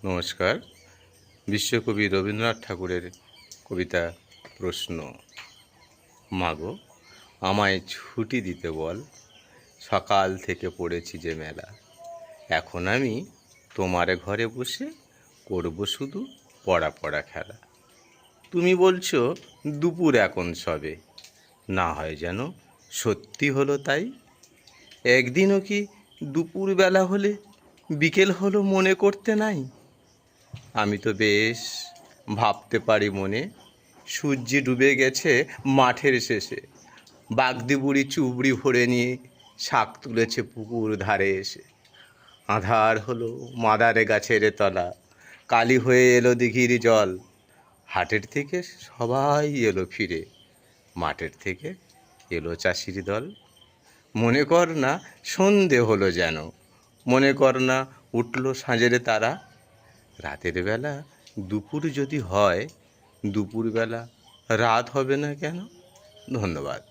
নমস্কার। বিশ্বকবি রবীন্দ্রনাথ ঠাকুরের কবিতা প্রশ্ন। মাগো, আমায় ছুটি দিতে বল, সকাল থেকে পড়েছি যে মেলা। এখন আমি তোমার ঘরে বসে করব শুধু পড়া পড়া খেলা। তুমি বলছো দুপুর এখন সবে, না হয় যেন সত্যি হলো তাই। একদিনও কি দুপুরবেলা হলে বিকেল হলো মনে করতে নাই? আমি তো বেশ ভাবতে পারি মনে, সূর্য ডুবে গেছে মাঠের শেষে। বাগদি বুড়ি চুবড়ি ভরে নিয়ে শাক তুলেছে পুকুর ধারে এসে। আঁধার হলো মাদারে গাছের তলা, কালি হয়ে এলো দিঘির জল। হাটের থেকে সবাই এলো ফিরে, মাঠের থেকে এলো চাষির দল। মনে কর না সন্ধে হলো যেন, মনে কর না উঠল সাঁঝের তারা। রাতের বেলা দুপুর যদি হয়, দুপুরবেলা রাত হবে না কেন? ধন্যবাদ।